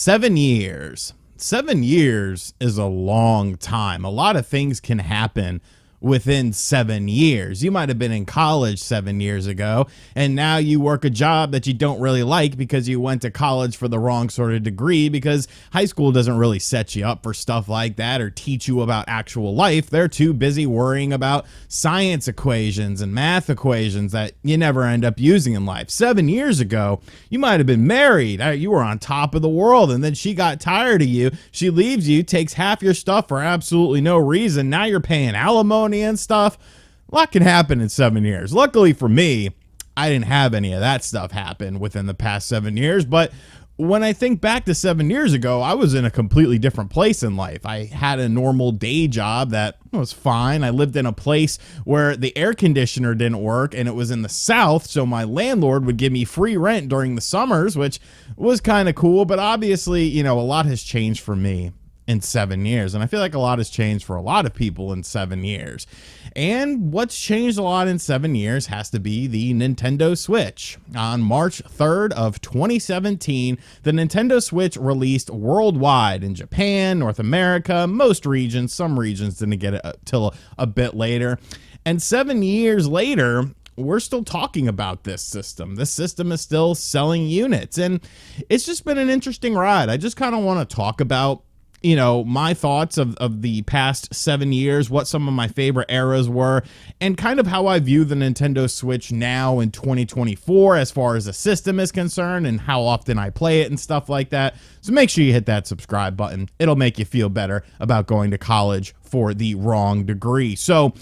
7 years. 7 years is a long time. A lot of things can happen within 7 years. You might have been in college 7 years ago, and now you work a job that you don't really like because you went to college for the wrong sort of degree, because high school doesn't really set you up for stuff like that or teach you about actual life. They're too busy worrying about science equations and math equations that you never end up using in life. 7 years ago, you might have been married. You were on top of the world, and then she got tired of you. She leaves you, takes half your stuff for absolutely no reason. Now you're paying alimony and stuff. A lot can happen in 7 years. Luckily for me, I didn't have any of that stuff happen within the past 7 years. But when I think back to 7 years ago, I was in a completely different place in life. I had a normal day job that was fine. I lived in a place where the air conditioner didn't work, and it was in the South, so my landlord would give me free rent during the summers, which was kind of cool. But obviously, a lot has changed for me in 7 years. And I feel like a lot has changed for a lot of people in 7 years. And what's changed a lot in 7 years has to be the Nintendo Switch. On March 3rd of 2017, the Nintendo Switch released worldwide in Japan, North America, most regions. Some regions didn't get it till a bit later. And 7 years later, we're still talking about this system. This system is still selling units. And it's just been an interesting ride. I just kind of want to talk about my thoughts of the past 7 years, what some of my favorite eras were, and kind of how I view the Nintendo Switch now in 2024 as far as the system is concerned and how often I play it and stuff like that. So make sure you hit that subscribe button. It'll make you feel better about going to college for the wrong degree. So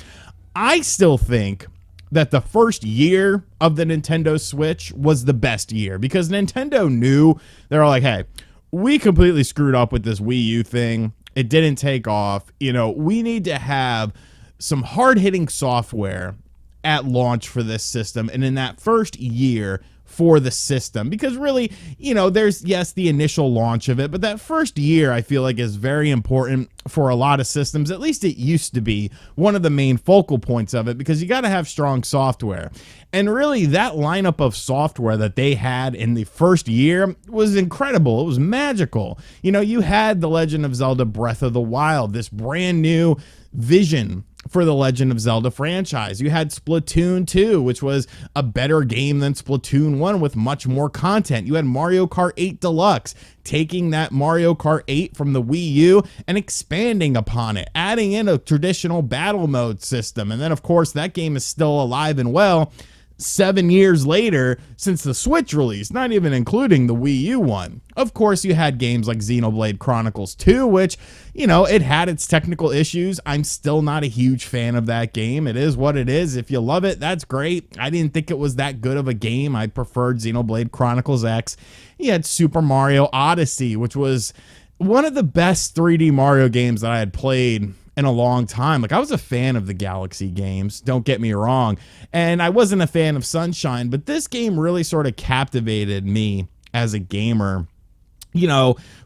I still think that the first year of the Nintendo Switch was the best year, because Nintendo knew, they were like, hey, we completely screwed up with this Wii U thing. It didn't take off. We need to have some hard-hitting software at launch for this system, and in that first year for the system, because really, there's, yes, the initial launch of it, but that first year I feel like is very important for a lot of systems. At least it used to be one of the main focal points of it, because you got to have strong software. And really, that lineup of software that they had in the first year was incredible. It was magical. You had The Legend of Zelda Breath of the Wild, this brand new vision for the Legend of Zelda franchise. You had Splatoon 2, which was a better game than Splatoon 1 with much more content. You had Mario Kart 8 Deluxe, taking that Mario Kart 8 from the Wii U and expanding upon it, adding in a traditional battle mode system. And then, of course, that game is still alive and well 7 years later since the Switch release, not even including the Wii U one. Of course, you had games like Xenoblade Chronicles 2, which, it had its technical issues. I'm still not a huge fan of that game. It is what it is. If you love it, that's great. I didn't think it was that good of a game. I preferred Xenoblade Chronicles X. You had Super Mario Odyssey, which was one of the best 3D Mario games that I had played in a long time. Like, I was a fan of the Galaxy games, don't get me wrong, and I wasn't a fan of Sunshine, but this game really sort of captivated me as a gamer,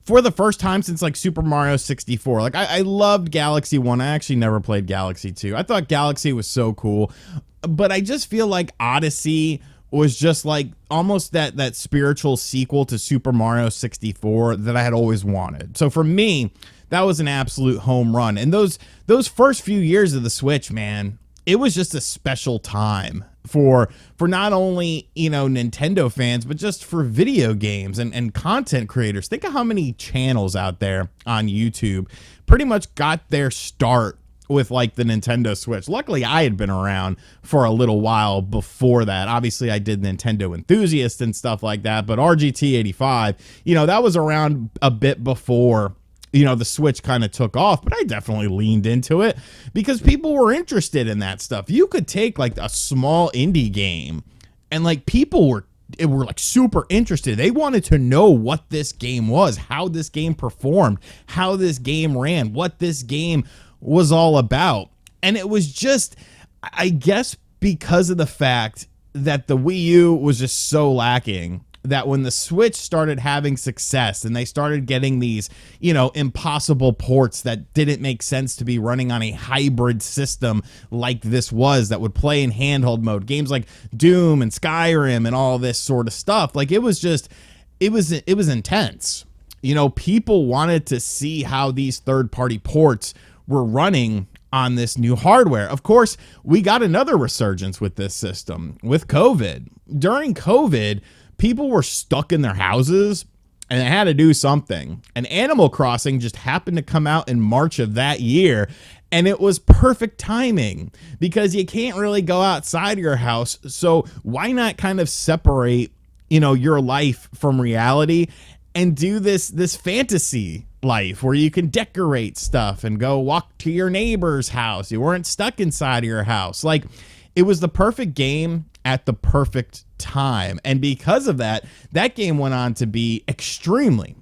for the first time since like Super Mario 64. Like, I loved Galaxy 1. I actually never played Galaxy 2. I thought Galaxy was so cool, but I just feel like Odyssey was just like almost that spiritual sequel to Super Mario 64 that I had always wanted. So for me, that was an absolute home run. And those first few years of the Switch, man, it was just a special time for not only, Nintendo fans, but just for video games and content creators. Think of how many channels out there on YouTube pretty much got their start with like the Nintendo Switch. Luckily, I had been around for a little while before that. Obviously, I did Nintendo Enthusiast and stuff like that, but RGT85, that was around a bit before the Switch kind of took off, but I definitely leaned into it because people were interested in that stuff. You could take like a small indie game and like people were like super interested. They wanted to know what this game was, how this game performed, how this game ran, what this game was all about. And it was just, I guess, because of the fact that the Wii U was just so lacking, that when the Switch started having success and they started getting these, impossible ports that didn't make sense to be running on a hybrid system like this was, that would play in handheld mode, games like Doom and Skyrim and all this sort of stuff. Like, it was intense. people wanted to see how these third-party ports were running on this new hardware. Of course, we got another resurgence with this system with COVID. During COVID, people were stuck in their houses and they had to do something. And Animal Crossing just happened to come out in March of that year. And it was perfect timing because you can't really go outside your house. So why not kind of separate, your life from reality and do this fantasy life where you can decorate stuff and go walk to your neighbor's house. You weren't stuck inside of your house. Like, it was the perfect game at the perfect time. And because of that, that game went on to be extremely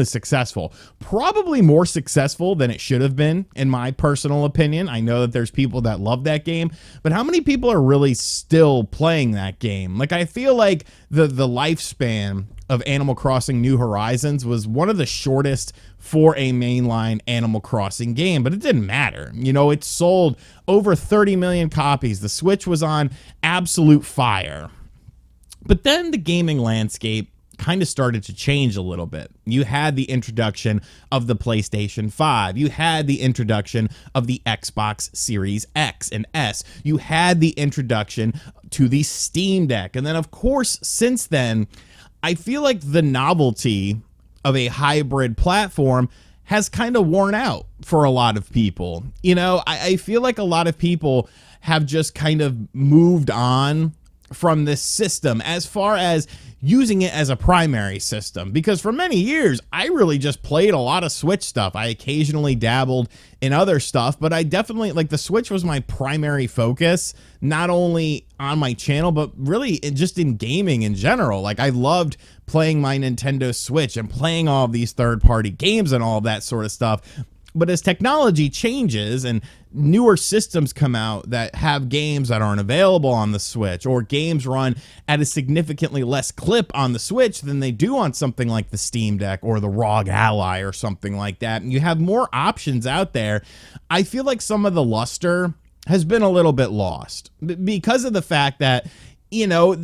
successful. Probably more successful than it should have been, in my personal opinion. I know that there's people that love that game, but how many people are really still playing that game? Like, I feel like the lifespan of Animal Crossing New Horizons was one of the shortest for a mainline Animal Crossing game, but it didn't matter. It sold over 30 million copies. The Switch was on absolute fire. But then the gaming landscape kind of started to change a little bit. You had the introduction of the PlayStation 5. You had the introduction of the Xbox Series X and S. You had the introduction to the Steam Deck. And then, of course, since then, I feel like the novelty of a hybrid platform has kind of worn out for a lot of people. I feel like a lot of people have just kind of moved on from this system as far as using it as a primary system, because for many years I really just played a lot of Switch stuff. I occasionally dabbled in other stuff, but I definitely, like, the Switch was my primary focus, not only on my channel but really just in gaming in general. Like, I loved playing my Nintendo Switch and playing all of these third-party games and all of that sort of stuff. But as technology changes and newer systems come out that have games that aren't available on the Switch, or games run at a significantly less clip on the Switch than they do on something like the Steam Deck or the ROG Ally or something like that, and you have more options out there, I feel like some of the luster has been a little bit lost because of the fact that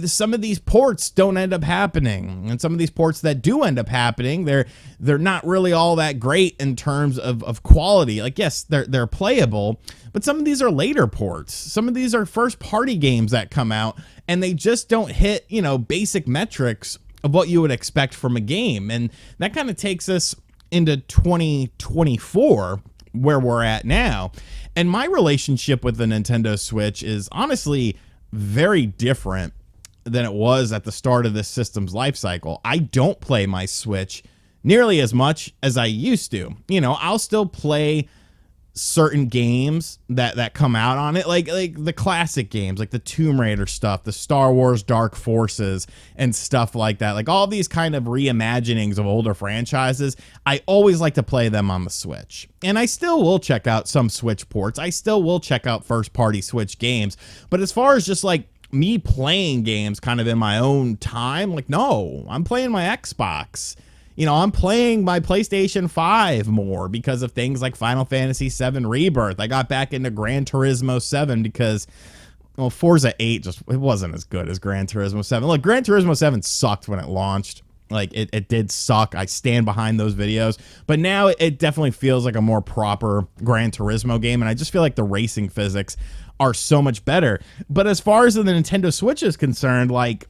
some of these ports don't end up happening, and some of these ports that do end up happening, they're not really all that great in terms of quality. Like, yes, they're playable, but some of these are later ports. Some of these are first party games that come out and they just don't hit, basic metrics of what you would expect from a game. And that kind of takes us into 2024, where we're at now. And my relationship with the Nintendo Switch is honestly very different than it was at the start of this system's life cycle. I don't play my Switch nearly as much as I used to. I'll still play certain games that come out on it, like the classic games, like the Tomb Raider stuff, the Star Wars Dark Forces and stuff like that. Like all these kind of reimaginings of older franchises, I always like to play them on the Switch. And I still will check out some Switch ports. I still will check out first-party Switch games. But as far as just like me playing games kind of in my own time, like, no, I'm playing my Xbox. I'm playing my PlayStation 5 more because of things like Final Fantasy VII Rebirth. I got back into Gran Turismo 7 because, well, Forza 8 it wasn't as good as Gran Turismo 7. Look, Gran Turismo 7 sucked when it launched. Like, it did suck. I stand behind those videos. But now it definitely feels like a more proper Gran Turismo game, and I just feel like the racing physics are so much better. But as far as the Nintendo Switch is concerned, like,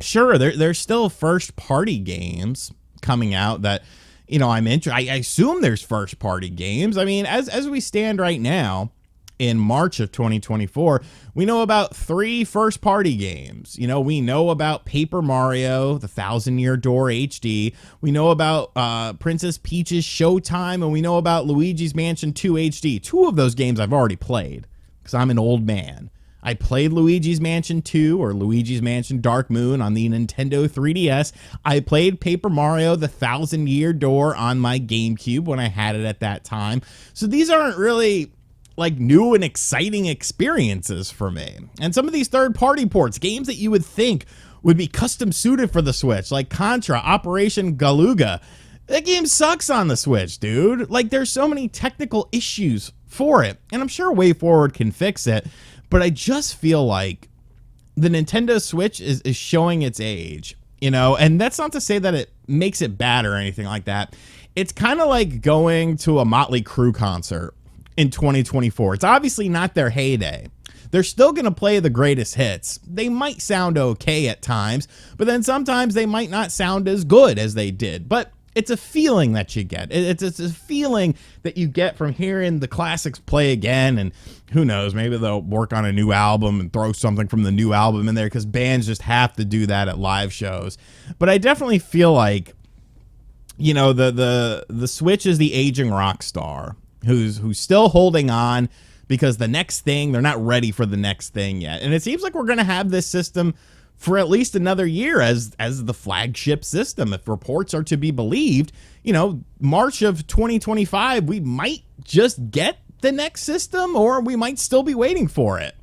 sure, there's still first-party games coming out that, I'm interested. I assume there's first party games. I mean, as we stand right now in March of 2024, we know about 3 first party games. We know about Paper Mario, the Thousand Year Door HD. We know about Princess Peach's Showtime, and we know about Luigi's Mansion 2 HD. 2 of those games I've already played because I'm an old man. I played Luigi's Mansion 2 or Luigi's Mansion Dark Moon on the Nintendo 3DS. I played Paper Mario, the Thousand Year Door on my GameCube when I had it at that time. So these aren't really like new and exciting experiences for me. And some of these third-party ports, games that you would think would be custom suited for the Switch, like Contra, Operation Galuga, that game sucks on the Switch, dude. Like, there's so many technical issues for it, and I'm sure WayForward can fix it. But I just feel like the Nintendo Switch is showing its age, and that's not to say that it makes it bad or anything like that. It's kind of like going to a Motley Crue concert in 2024. It's obviously not their heyday. They're still going to play the greatest hits. They might sound okay at times, but then sometimes they might not sound as good as they did. But it's a feeling that you get. It's a feeling that you get from hearing the classics play again. And who knows, maybe they'll work on a new album and throw something from the new album in there, because bands just have to do that at live shows. But I definitely feel like, you know, the Switch is the aging rock star who's still holding on, because the next thing, they're not ready for the next thing yet. And it seems like we're going to have this system for at least another year as the flagship system. If reports are to be believed, you know, March of 2025, we might just get the next system, or we might still be waiting for it.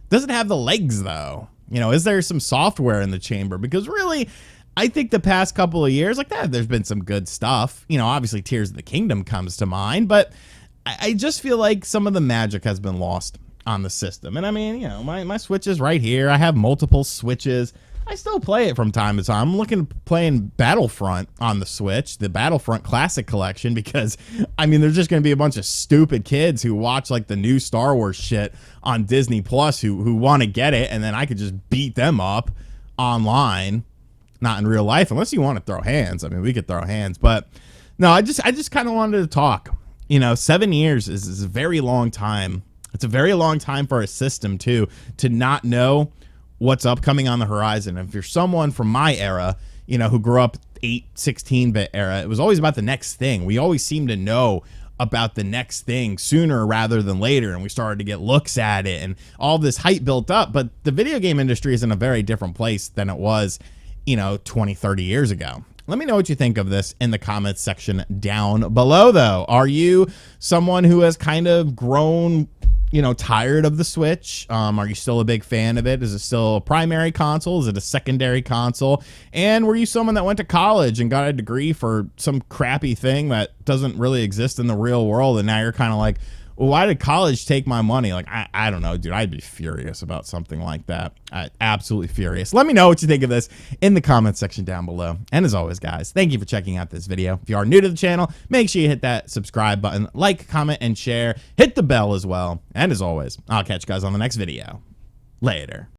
Doesn't have the legs, though. You know, is there some software in the chamber? Because really, I think the past couple of years, like that, there's been some good stuff. You know, obviously Tears of the Kingdom comes to mind, but I just feel like some of the magic has been lost on the system. And I mean, you know, my Switch is right here. I have multiple Switches. I still play it from time to time. I'm looking at playing Battlefront on the Switch, the Battlefront Classic Collection, because, I mean, there's just going to be a bunch of stupid kids who watch, like, the new Star Wars shit on Disney Plus who want to get it, and then I could just beat them up online, not in real life, unless you want to throw hands. I mean, we could throw hands. But, no, I just kind of wanted to talk. You know, 7 years is a very long time. It's a very long time for a system, too, to not know what's upcoming on the horizon. If you're someone from my era, you know, who grew up 16-bit era, it was always about the next thing. We always seemed to know about the next thing sooner rather than later, and we started to get looks at it, and all this hype built up. But the video game industry is in a very different place than it was, you know, 20, 30 years ago. Let me know what you think of this in the comments section down below, though. Are you someone who has kind of grown, you know, tired of the Switch? Are you still a big fan of it? Is it still a primary console? Is it a secondary console? And were you someone that went to college and got a degree for some crappy thing that doesn't really exist in the real world, and now you're kind of like, well, why did college take my money? Like, I don't know, dude. I'd be furious about something like that. Absolutely furious. Let me know what you think of this in the comments section down below. And as always, guys, thank you for checking out this video. If you are new to the channel, make sure you hit that subscribe button, like, comment, and share. Hit the bell as well. And as always, I'll catch you guys on the next video. Later.